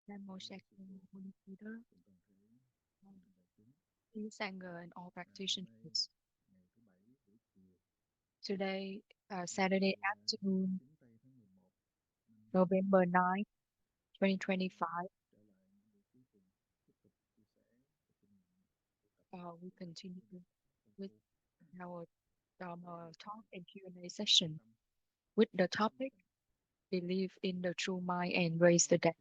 Nam Mô Sakya Muni Buddha, Peace, Sangha, and all practitioners. Today, Saturday afternoon, November 9, 2025, we continue with our Dharma talk and Q&A session with the topic, Believe in the True Mind and Raise the Dead.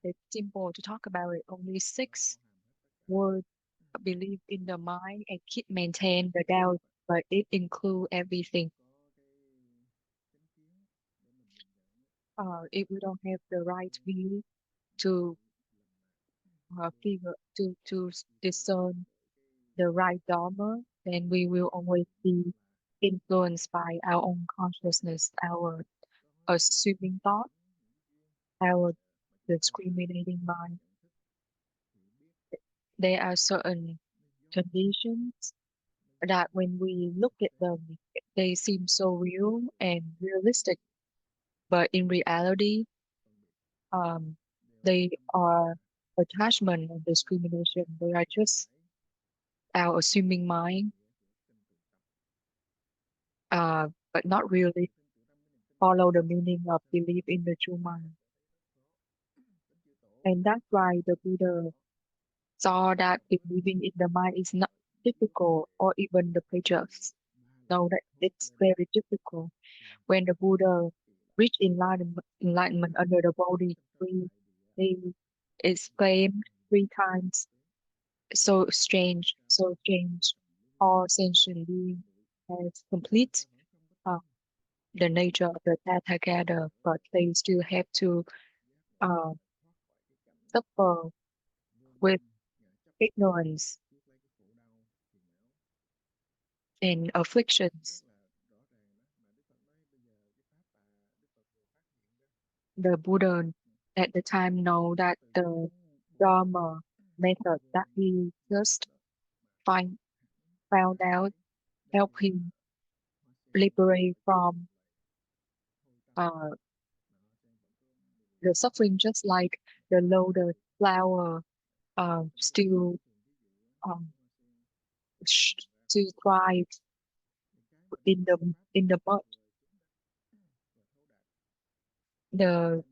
It's simple to talk about it. Only 6 words: believe in the mind and keep maintain the doubt, but it includes everything. If we don't have the right view to figure to discern the right Dharma, then we will always be influenced by our own consciousness, our assuming thought, our discriminating mind. There are certain conditions that when we look at them, they seem so real and realistic, but in reality, they are attachment and discrimination. They are just our assuming mind, but not really follow the meaning of belief in the true mind. And that's why the Buddha saw that believing in the mind is not difficult, or even the preachers know that it's very difficult. When the Buddha reached enlightenment under the Bodhi tree, he exclaimed 3 times, so strange, so strange. All sentient being has complete the nature of the Tathagata, but they still have to uh, suffer with ignorance and afflictions. The Buddha at the time know that the Dharma method that he just found out help him liberate from uh, the suffering, just like the lotus flower still um, to thrive in the mud. The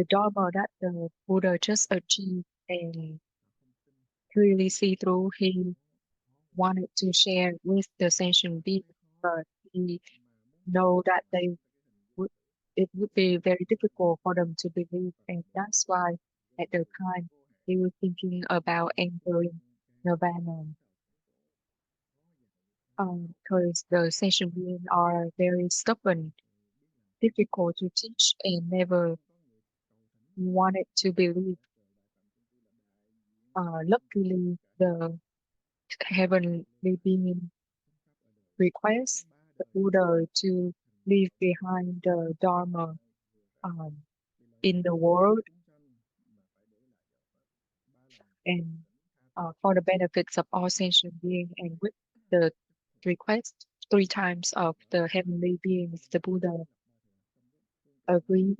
Dharma that the Buddha just achieved and clearly see through, he wanted to share with the sentient being, but he know that would it would be very difficult for them to believe, and that's why at the time he was thinking about entering nirvana. Because the sentient beings are very stubborn, difficult to teach, and never wanted to believe. Luckily, the heavenly being request the Buddha to leave behind the Dharma um, in the world, and for the benefits of all sentient beings. And with the request 3 times of the heavenly beings, the Buddha agreed,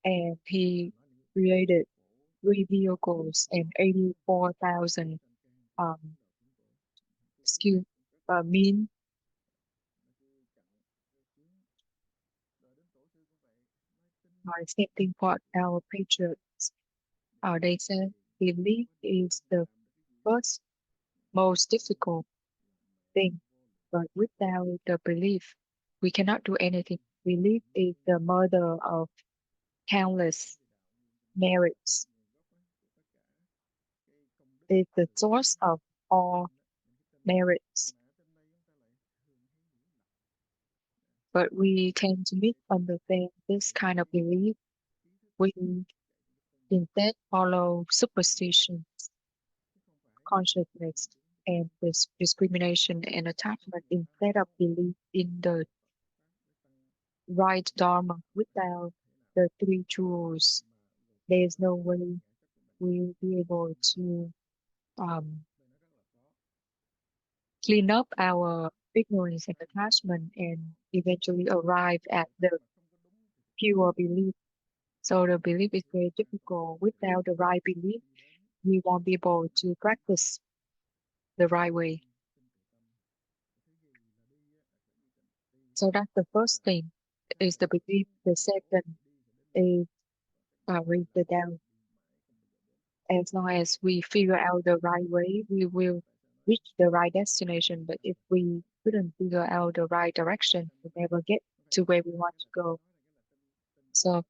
and he created 3 vehicles and 84,000 skill mean. Same thing for our patriots. They said belief is the first most difficult thing, but without the belief, we cannot do anything. Belief is the mother of countless merits. It's the source of all merits. But we tend to misunderstand this kind of belief. We instead follow superstitions, consciousness, and this discrimination and attachment instead of belief in the right Dharma. Without the 3 truths, there is no way we'll be able to clean up our ignorance and attachment, and eventually arrive at the pure belief. So the belief is very difficult. Without the right belief, we won't be able to practice the right way. So that's the first thing, is the belief. The second is raise the doubt. As long as we figure out the right way, we will reach the right destination. But if we couldn't figure out the right direction, we never get to where we want to go. So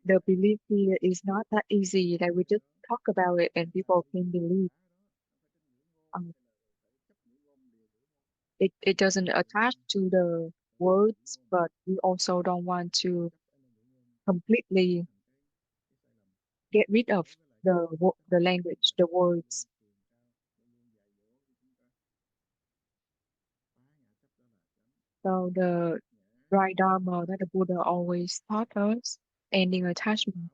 the belief here is not that easy that we just talk about it and people can believe. Um, it doesn't attach to the words, but we also don't want to completely get rid of the language, the words. So the right Dharma that the Buddha always taught us, ending attachment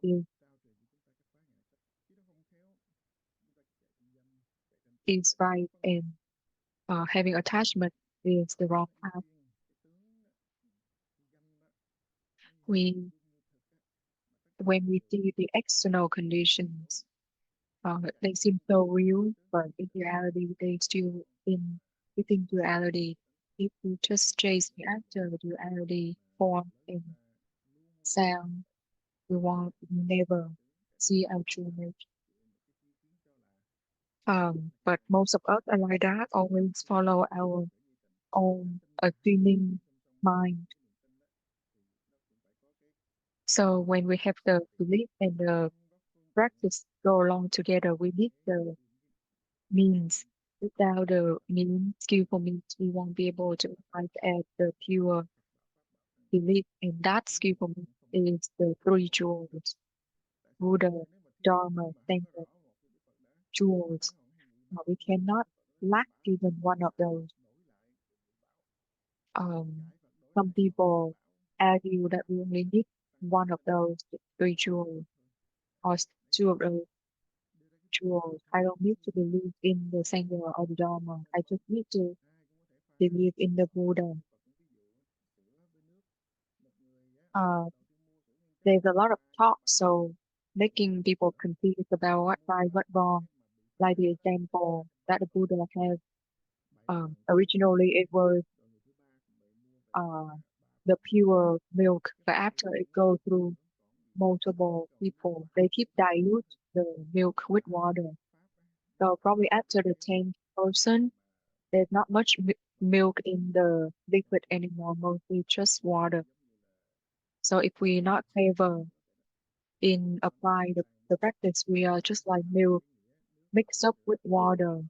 is right, and having attachment is the wrong path. We, when we see the external conditions, they seem so real, but in reality, they still within duality. If we just chase after the duality, form and sound, we won't never see our true nature. But most of us are like that, always follow our own feeling mind. So when we have the belief and the practice go along together, we need the means. Without the means, skillful means, we won't be able to arrive at the pure belief. And that skillful means is the three jewels: Buddha, Dharma, Sangha jewels. We cannot lack even one of those. Some people argue that we only need one of those three jewels or two of those jewels. I don't need to believe in the Sangha or the Dharma. I just need to believe in the Buddha. Uh, there's a lot of talk, so making people confused about what right, what wrong. Like the example that the Buddha has. Originally, it was uh, the pure milk, but after it goes through multiple people, they keep dilute the milk with water. So probably after the 10th person, there's not much milk in the liquid anymore, mostly just water. So if we're not clever in applying the practice, we are just like milk mixed up with water.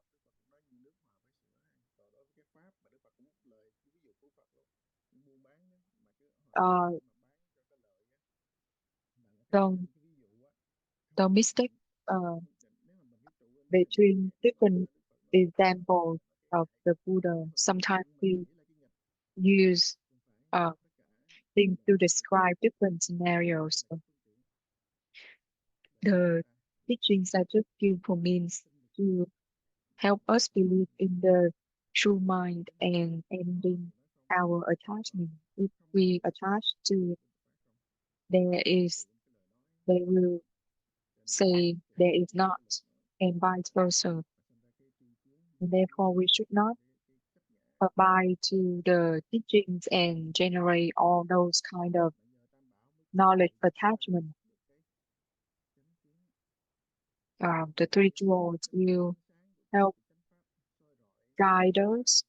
Uh, don't don't mistake uh, between different examples of the Buddha. Sometimes we use uh, things to describe different scenarios. The teachings are just skillful means to help us believe in the true mind and ending our attachment. If we attach to there is, they will say there is not, and vice versa. And therefore, we should not abide to the teachings and generate all those kind of knowledge attachment. The three jewels will help guide us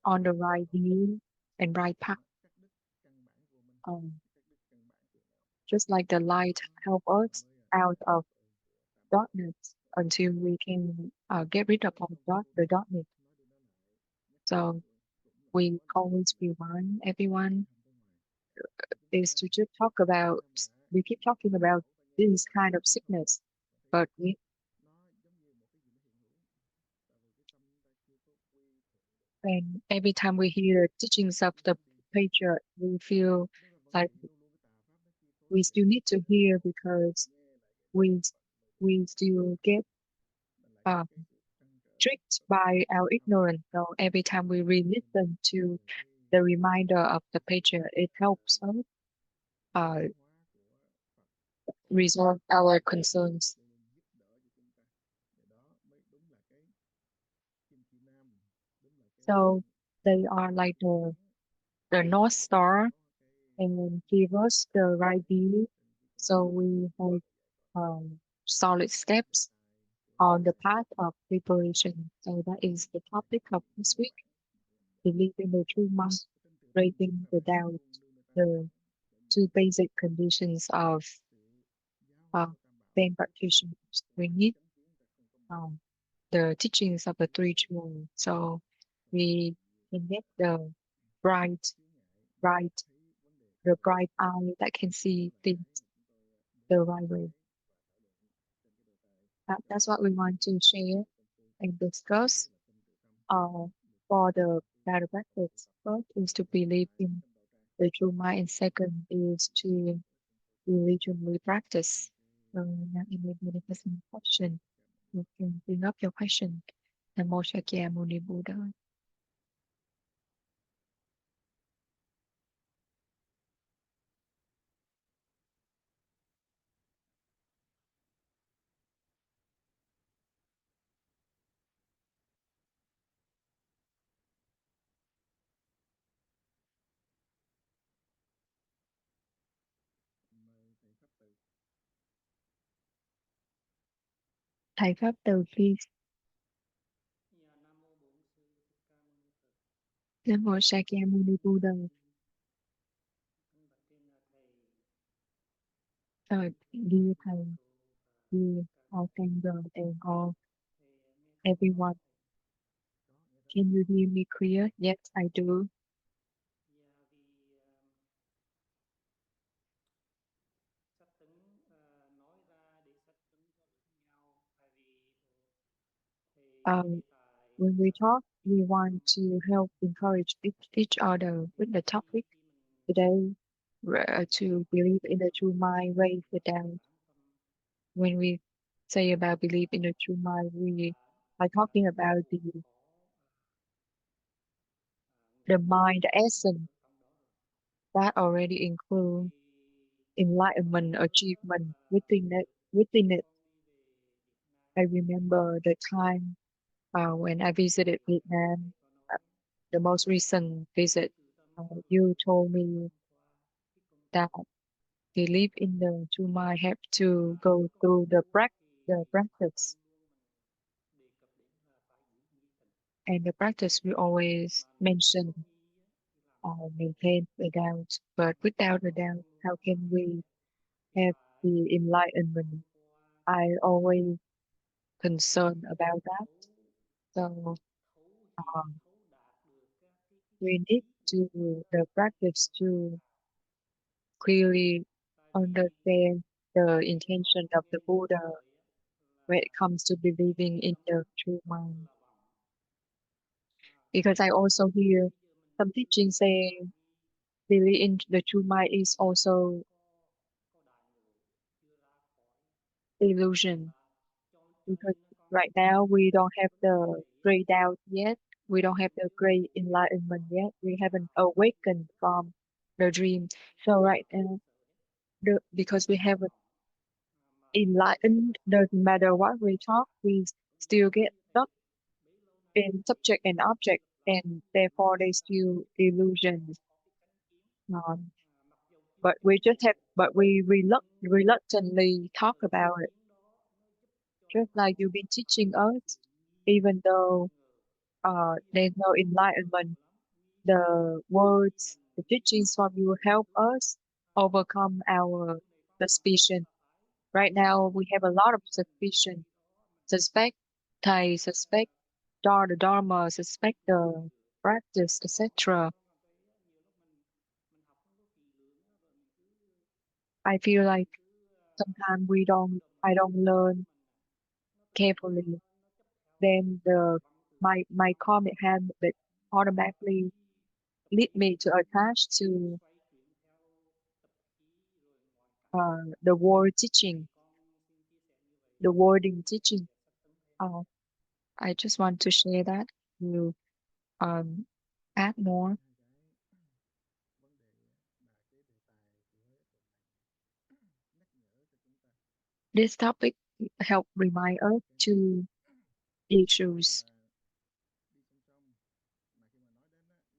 on the right view and right path. Um, just like the light help us out of darkness until we can get rid of all the darkness. So we always remind everyone is to just talk about, we keep talking about this kind of sickness, but and every time we hear teachings of the preacher, we feel like we still need to hear because we we still get uh, tricked by our ignorance. So every time we re-listen to the reminder of the picture, it helps us uh, resolve our concerns. So they are like the North Star and give us the right view. So we have solid steps on the path of preparation. So that is the topic of this week. Believe in the true mind, raising the doubt, the two basic conditions of Zen practitioners. We need um, the teachings of the three jewels. So we can get the bright, bright, the bright eye that can see things the right way. That's what we want to share and discuss. For the better practice, first is to believe in the true mind, and second is to diligently practice. So now in the person question, you can bring up your question. Namo Shakyamuni Buddha. Thầy Pháp Từ, please. Namo Shakyamuni Buddha. Dear Thầy, dear all thank and all everyone. Can you hear me clear? Yes, I do. Um, when we talk, we want to help encourage each other with the topic today to believe in the true mind, raise the doubt. When we say about believe in the true mind, we are talking about the mind, the essence that already include enlightenment, achievement within it. Within it, I remember the time when I visited Vietnam, uh, the most recent visit. You told me that believe in the true mind have to go through the practice, and the practice we always mention maintain the doubt. But without the doubt, how can we have the enlightenment? I always concerned about that. So um, we need to the practice to clearly understand the intention of the Buddha when it comes to believing in the true mind. Because I also hear some teaching saying believe in the true mind is also illusion. Because right now we don't have the great doubt yet. We don't have the great enlightenment yet. We haven't awakened from the dream. So right now, because we haven't enlightened, doesn't matter what we talk, we still get stuck in subject and object, and therefore they still illusions. Um, but we reluctantly talk about it, just like you've been teaching us, even though there's no enlightenment. The words, the teachings from you help us overcome our suspicion. Right now, we have a lot of suspicion. Suspect thầy, suspect the Dharma, suspect the practice, etc. I feel like sometimes I don't learn carefully. Then my common habit automatically lead me to attach to the word teaching, the wording teaching. Uh, I just want to share that to add more. This topic help remind us to issues.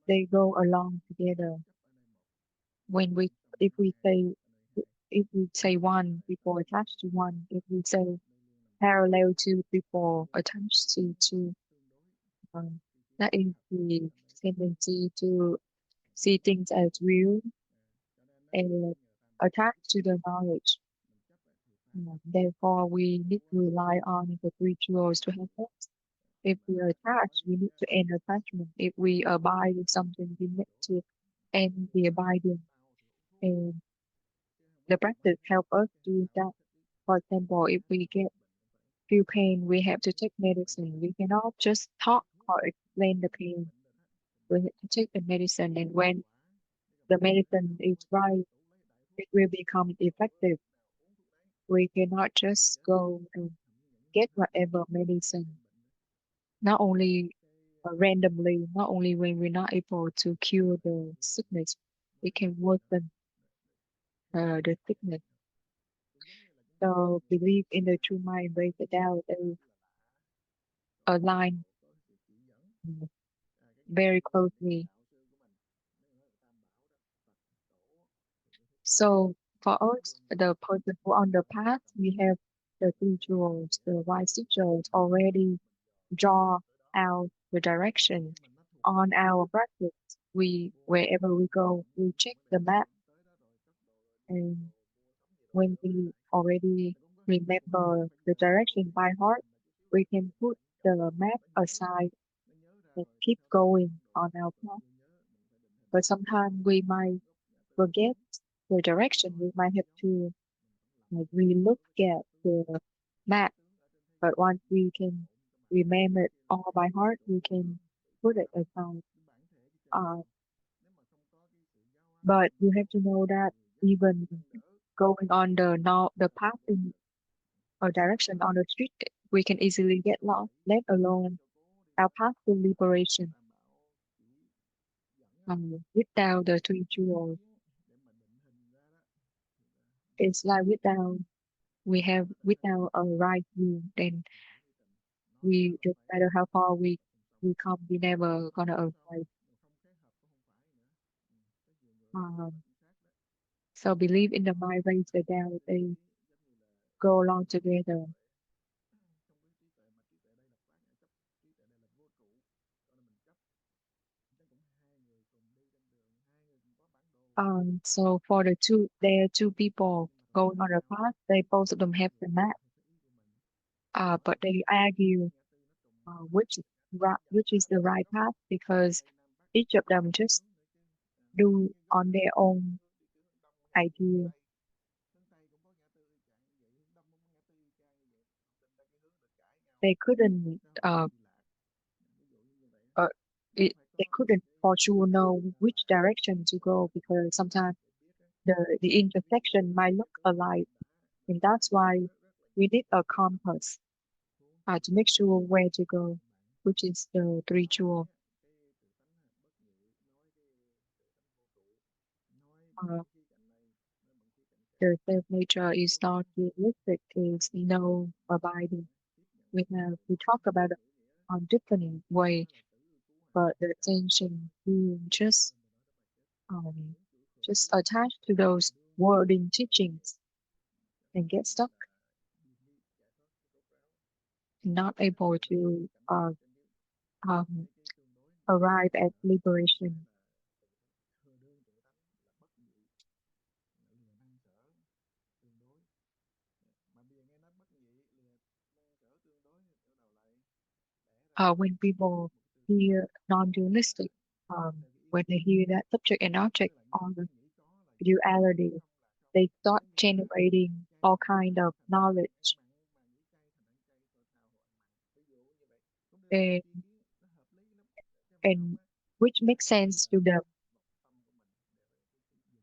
They go along together. If we say one, people attached to one. If we say parallel to, people attached to two. That is the tendency to see things as real and attached to the knowledge. Therefore, we need to rely on the three jewels to help us. If we are attached, we need to end attachment. If we abide with something, we need to end the abiding. And the practice help us do that. For example, if we feel pain, we have to take medicine. We cannot just talk or explain the pain. We have to take the medicine, and when the medicine is right, it will become effective. We cannot just go and get whatever medicine, not only randomly, not only when we're not able to cure the sickness, it can worsen the sickness. So believe in the true mind, break it down, is aligned very closely. So for us, the person who on the path, we have the teachers, the wise teachers already draw out the direction. On our practice, wherever we go, we check the map, and when we already remember the direction by heart, we can put the map aside and keep going on our path. But sometimes we might forget the direction. We might have to relook at the map. But once we can remember it all by heart, we can put it aside. Uh, but you have to know that even going on the path in a direction on the street, we can easily get lost, let alone our path to liberation. Without the three jewels, it's like without a right view, then we no matter how far we come, we never gonna arrive. Um, so believe in the mind raise the doubt, they go along together. So for there are two people going on the path. They both of them have the map. But they argue which is the right path because each of them just do on their own idea. They couldn't uh, they couldn't for sure know which direction to go because sometimes the intersection might look alike, and that's why we need a compass to make sure where to go, which is the three jewel. Uh, the self nature is not realistic, is no abiding. We talk about it on different way, but the attention being um just attached to those wording teachings and get stuck, not able to um, arrive at liberation. When people hear non-dualistic, when they hear that subject and object are duality, they start generating all kind of knowledge, and, and which makes sense to them.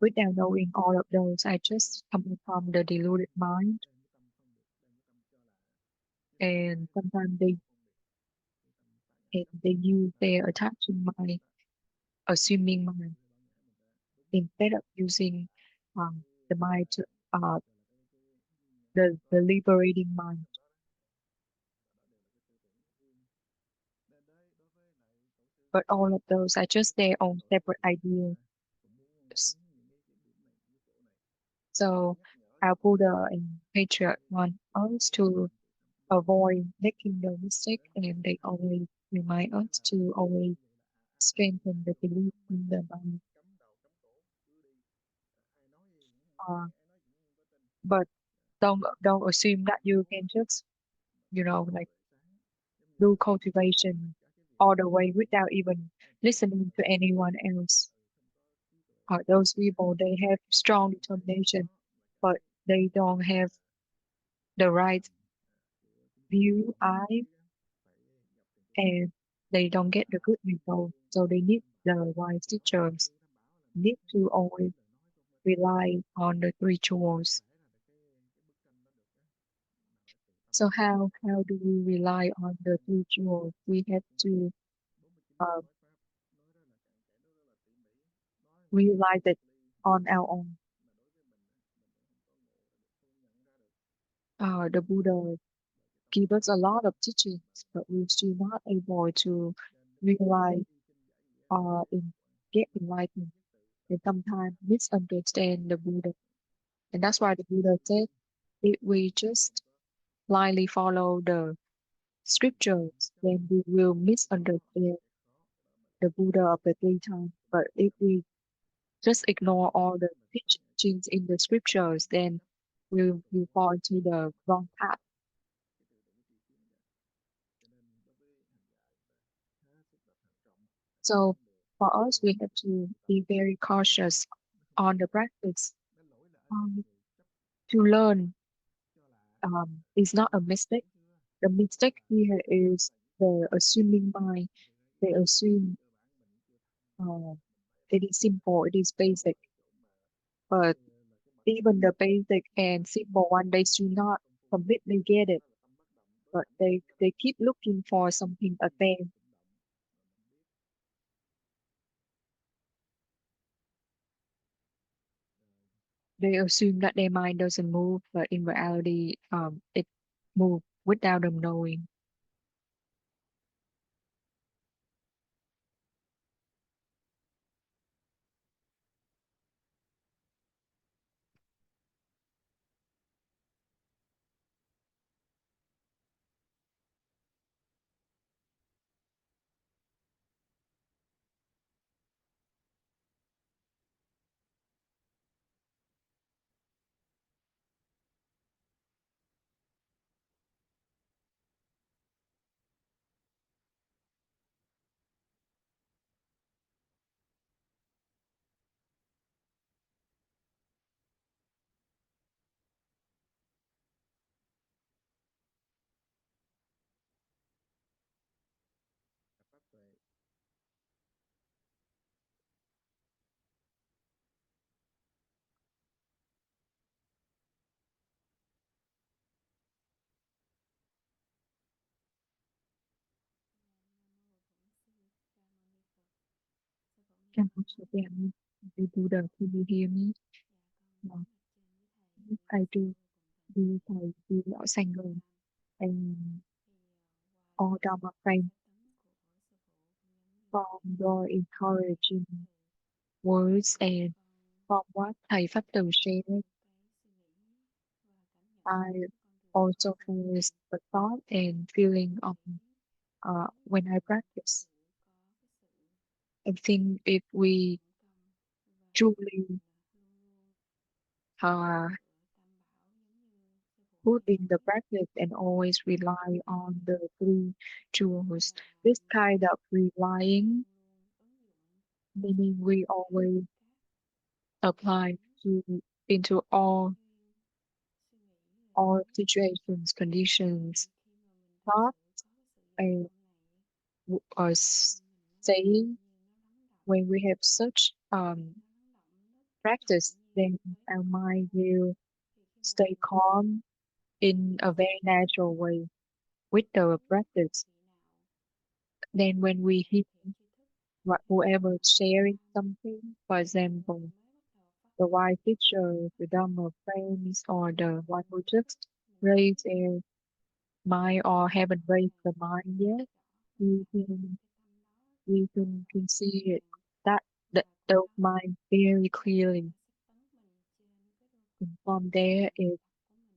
Without knowing all of those, I just come from the deluded mind, and sometimes and they use their attaching mind, assuming mind, instead of using the mind to the liberating mind. But all of those are just their own separate ideas. So our Buddha and Patriarch want us to avoid making the mistake, and they always remind us to always strengthen the belief in the mind. Uh, but don't assume that you can just like do cultivation all the way without even listening to anyone else. Those people, they have strong determination, but they don't have the right view eye, and they don't get the good result. So they need the wise teachers, need to always rely on the rituals. So how do we rely on the rituals? We have to uh, realize it on our own. The Buddha give us a lot of teachings, but we're still not able to realize and get enlightened, and sometimes misunderstand the Buddha. And that's why the Buddha said, if we just blindly follow the scriptures, then we will misunderstand the Buddha of the daytime. But if we just ignore all the teachings in the scriptures, then we'll fall into the wrong path. So for us, we have to be very cautious on the practice. To learn is not a mistake. The mistake here is the assuming mind. They assume uh, it is simple, it is basic, but even the basic and simple one, they do not completely get it. But they keep looking for something again. They assume that their mind doesn't move, but in reality, it moves without them knowing. Can also be the Buddha, can you hear me? No, I do. Đi thầy, đi lão xanh rồi. And all Dharma friends from your encouraging words and from what thầy Pháp Từ shared. I also has a thought and feeling of when I practice. I think if we truly uh, put in the practice and always rely on the three jewels, this kind of relying, meaning we always apply to into all situations, conditions, thoughts, and saying. When we have such practice, then our mind will stay calm in a very natural way with the practice. Then when we hear whoever sharing something, for example, the wise teacher, the Dharma friends, or the one who just raised their mind or haven't raised the mind yet, we can see it that those mind very clearly. And from there, it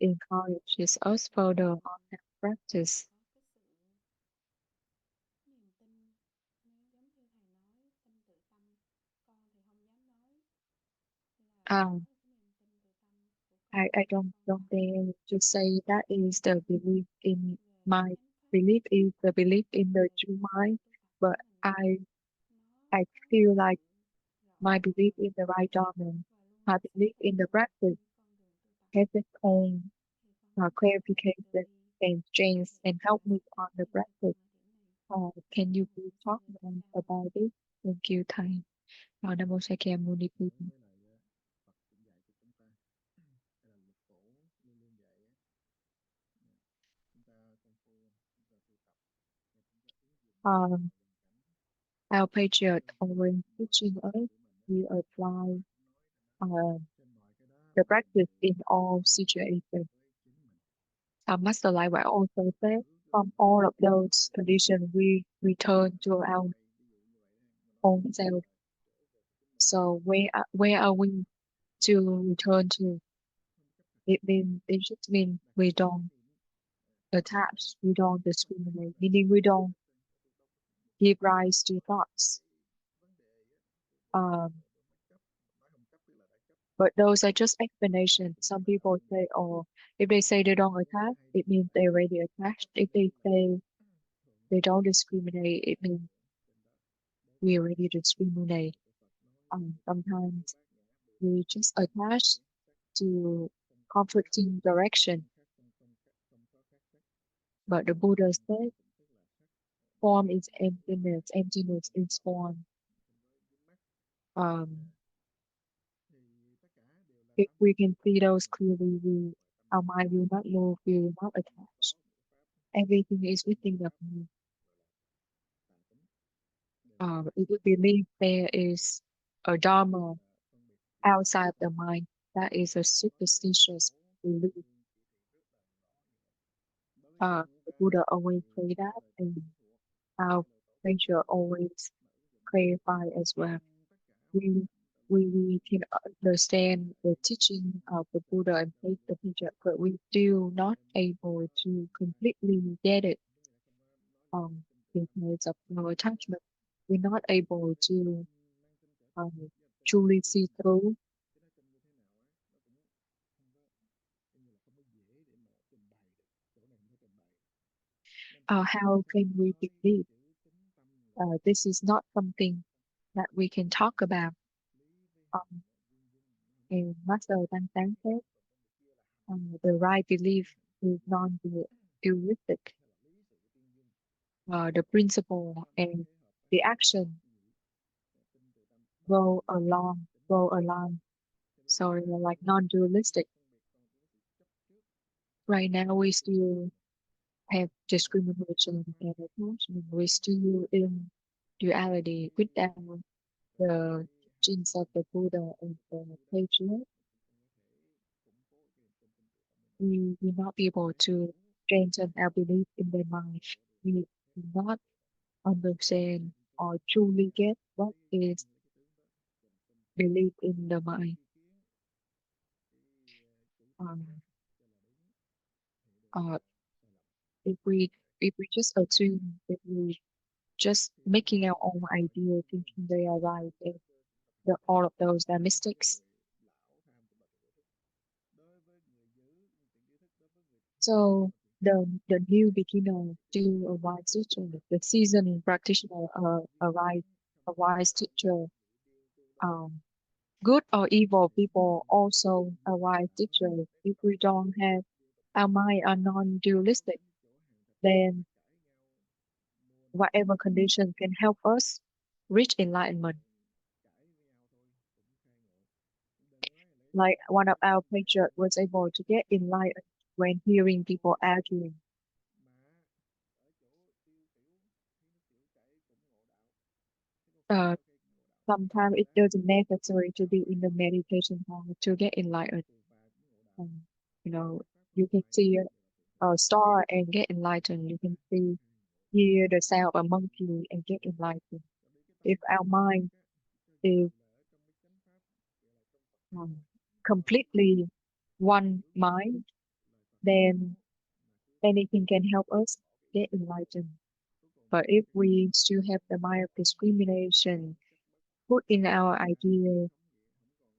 encourages us further on that practice. Um, I don't dare to say that is the belief in my belief is the belief in the true mind, but I feel like my belief in the right Dharma, my belief in the practice has its own clarification and strengths and help me on the practice. Can you please talk more about it? Thank you, Thầy. Namo Sakyamuni. Um, our patriarch always teaching us to apply uh, the practice in all situations. Our Master Light also said, from all of those conditions, we return to our own self. So where are we to return to? It just means we don't attach, we don't discriminate, meaning we don't give rise to thoughts. Um, but those are just explanations. Some people say, oh, if they say they don't attach, it means they're already attached. If they say they don't discriminate, it means we already discriminate. Sometimes we just attach to conflicting direction. But the Buddha said, form is emptiness, emptiness is form. If we can see those clearly, our mind will not move, we will not attach. Everything is within the mind. If we believe there is a Dharma outside the mind, that is a superstitious belief. The Buddha always say that, and our nature always clarify as well. We can understand the teaching of the Buddha and take the picture, but we still not able to completely get it because of no attachment. We're not able to truly see through. How can we believe? This is not something that we can talk about. And Master Đăng said, the right belief is non-dualistic. The principle and the action go along. So they're like non-dualistic. Right now, we still have discrimination and attachment. We're still in duality without the teachings of the Buddha and the patriarch. We will not be able to strengthen our belief in the mind. We do not understand or truly get what is belief in the mind. Um, uh, if we just assume, if we just making our own idea, thinking they are right, and all of those are mistakes. So the new beginner to a wise teacher, the seasoned practitioner, a wise teacher, good or evil people also a wise teacher. If we don't have our mind are non-dualistic, then whatever condition can help us reach enlightenment. Like one of our patriots was able to get enlightened when hearing people arguing. Sometimes it doesn't necessary to be in the meditation hall to get enlightened. You know, you can see a star and get enlightened. You can hear the sound of a monkey and get enlightened. If our mind is completely one mind, then anything can help us get enlightened. But if we still have the mind of discrimination, put in our idea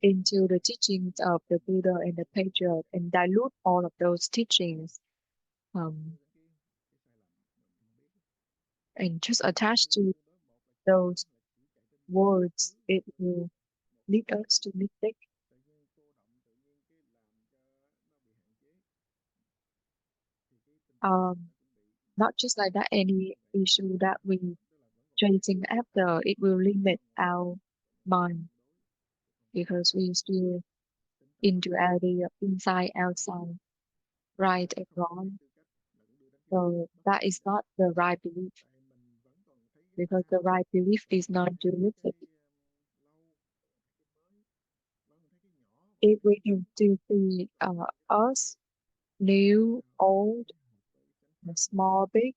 into the teachings of the Buddha and the patriarch and dilute all of those teachings, and just attach to those words, it will lead us to mistake. Not just like that, any issue that we chasing after, it will limit our mind because we still in duality of inside, outside, right and wrong. So that is not the right belief because the right belief is non-dualistic. If we can still see us, new, old, small, big,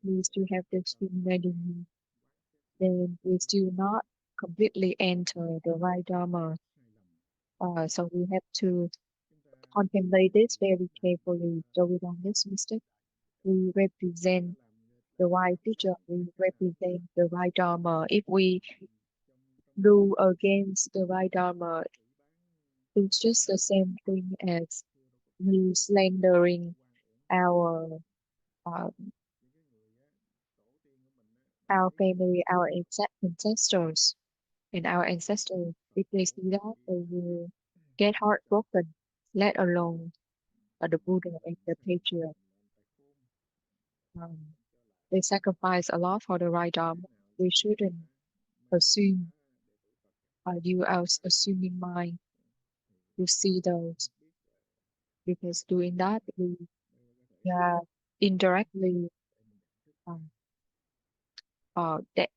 we still have the discriminating, then we still not completely enter the right Dharma. So we have to contemplate this very carefully so we don't miss mistake. We represent the right teacher, we represent the right Dharma. If we do against the right Dharma, it's just the same thing as we slandering our uh, our family, our ancestors, and our ancestors. If they see that, they will get heartbroken. Let alone the Buddha and the patriarch. Um, they sacrifice a lot for the right Dharma. We shouldn't assume you as assuming mind to see those because doing that we indirectly um, that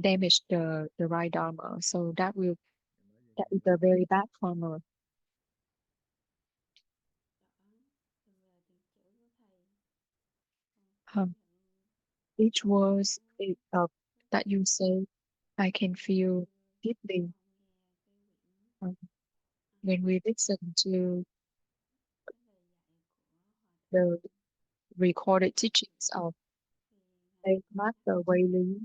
damage the right Dharma. So that is a very bad karma. Um, each word that you say, I can feel deeply um, when we listen to the recorded teachings of Late Master Wei Li.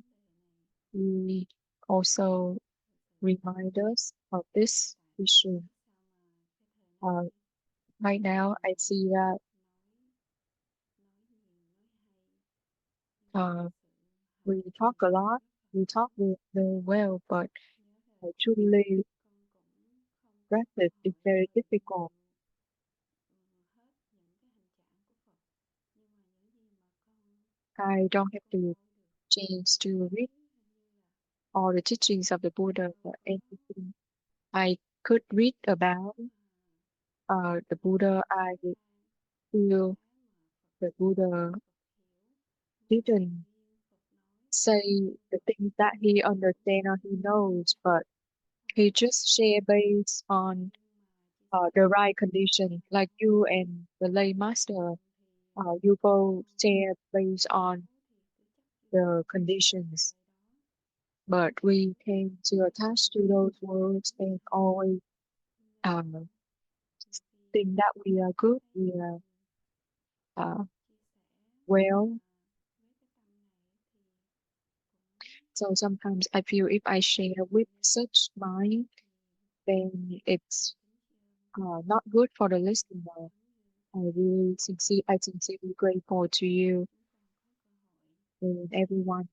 He also remind us of this issue. Right now, I see that we talk a lot, we talk very well, but truly practice is very difficult. I don't have the chance to read all the teachings of the Buddha or anything. I could read about the Buddha. I feel the Buddha didn't say the things that he understands or he knows, but he just share based on the right condition, like you and the lay master. You both share based on the conditions, but we tend to attach to those words and always um, think that we are good, we are well. So sometimes I feel if I share with such mind, then it's not good for the listener. I sincerely grateful to you and everyone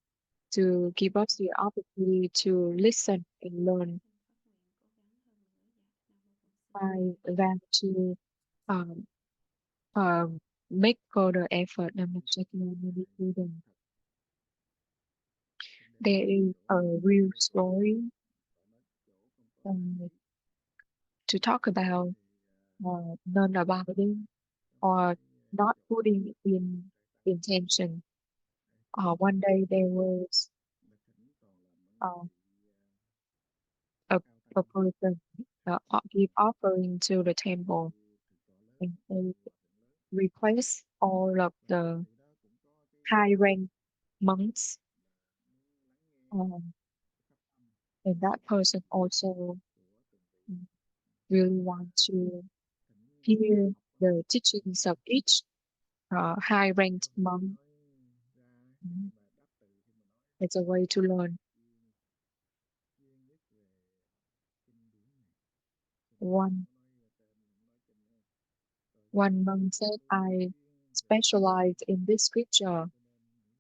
to give us the opportunity to listen and learn. I want to um, make further effort and freedom. There is a real story um, to talk about non-abiding or not putting in intention. One day there was a, a person give offering to the temple, and they request all of the high rank monks, and that person also really want to hear the teachings of each high ranked monk. It's a way to learn. One monk said, I specialize in this scripture.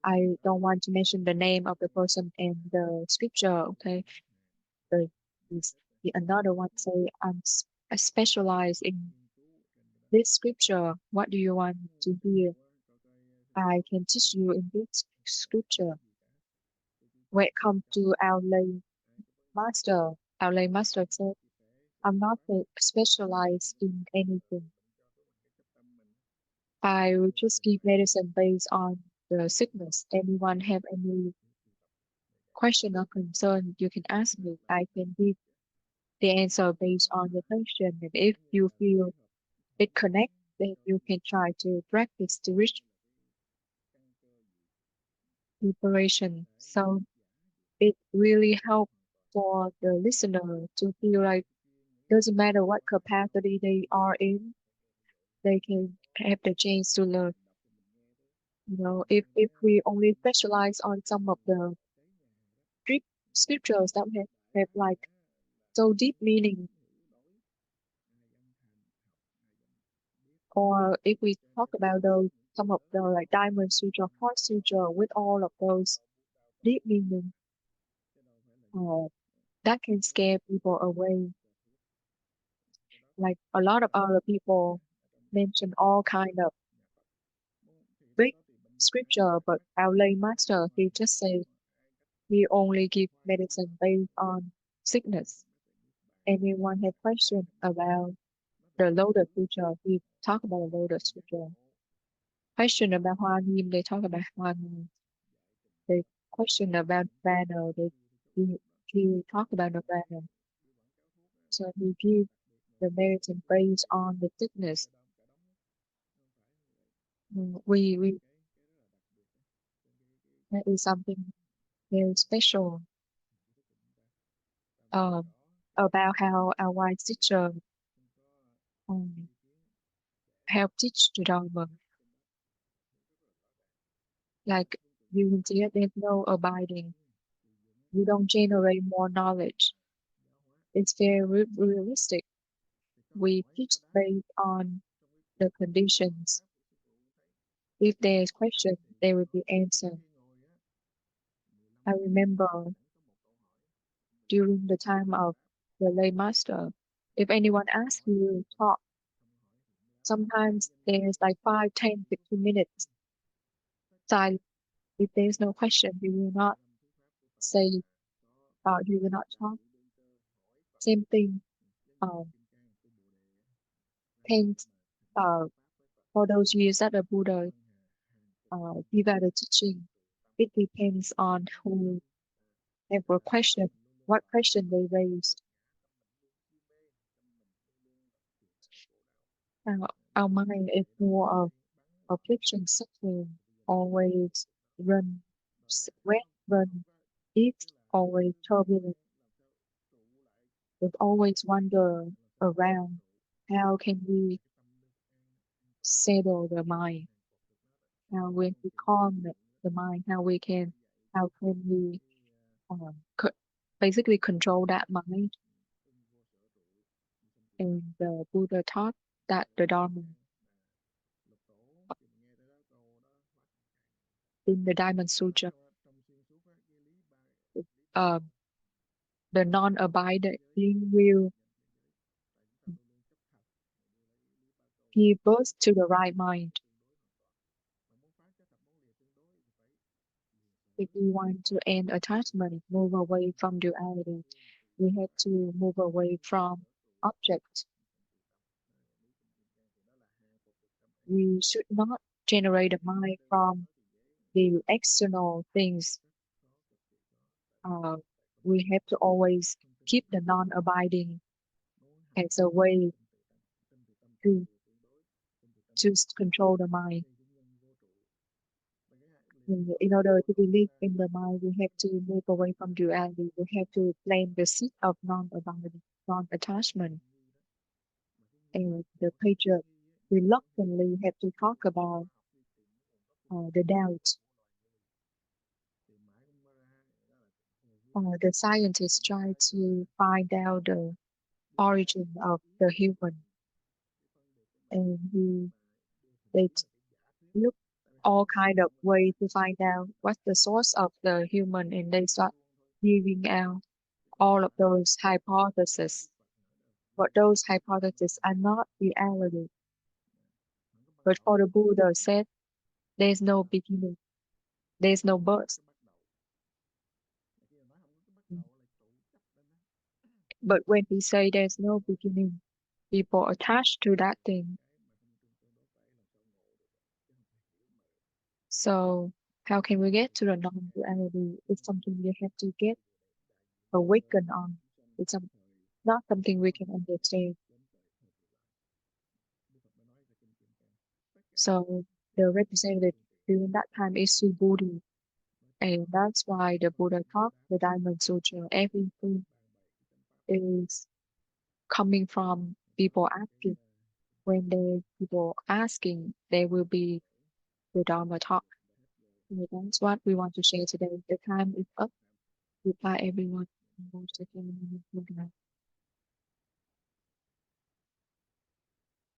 I don't want to mention the name of the person and the scripture, okay? The, the another one say, I specialize in this scripture. What do you want to hear? I can teach you in this scripture. When it comes to our lay master said, I'm not specialized in anything. I will just give medicine based on the sickness. Anyone have any question or concern, you can ask me. I can give the answer based on your question. And if you feel it connects, then you can try to practice to reach preparation. So it really helps for the listener to feel like doesn't matter what capacity they are in, they can have the chance to learn. You know, if we only specialize on some of the scriptures that have like so deep meaning, or if we talk about those some of the like diamond sutra, heart sutra with all of those deep meaning, that can scare people away. Like a lot of other people mention all kind of big scripture, but our lay master he just said we only give medicine based on sickness. Anyone have question about the lotus sutra? We talk about the lotus sutra. Question about Hoa Nghiêm, they talk about Hoa Nghiêm. They question about Nirvana, he talk about Nirvana. So he give the medicine based on the sickness. We that is something very special about how our wise teacher um, help teach the Dharma. Like you can see it, there's no abiding. You don't generate more knowledge. It's very realistic. We teach based on the conditions. If there's question, there will be answer. I remember during the time of the lay master, if anyone asks you to talk, sometimes there's like 5, 10, 15 minutes silent. If there's no question, you will not say, you will not talk. Same thing, um, thanks, for those years that the Buddha give out the teaching. It depends on who have a question, what question they raised. Our mind is more of affliction, suffering, always run, sweat, run, eat, always turbulent. It always wonder around how can we settle the mind, how we can calm the mind, how can we basically control that mind. And the Buddha taught that the Dharma in the Diamond Sutra, um, the non-abiding will give birth to the right mind. If we want to end attachment, move away from duality, we have to move away from objects. We should not generate a mind from the external things. we have to always keep the non-abiding as a way to control the mind. In order to believe in the mind, we have to move away from duality. We have to plant the seed of non-abiding, non-attachment. And the patriarch reluctantly have to talk about the doubt. The scientists try to find out the origin of the human, and they look all kind of ways to find out what's the source of the human, and they start giving out all of those hypotheses. But those hypotheses are not reality. But for the Buddha said, there's no beginning, there's no birth. But when we say there's no beginning, people attach to that thing. So how can we get to the non-duality? It's something we have to get awakened on. It's not something we can understand. So the representative during that time is Subhuti. And that's why the Buddha taught the Diamond Sutra. Everything is coming from people asking. When people asking, there will be the Dharma talk. So that's what we want to share today. The time is up. Goodbye, everyone.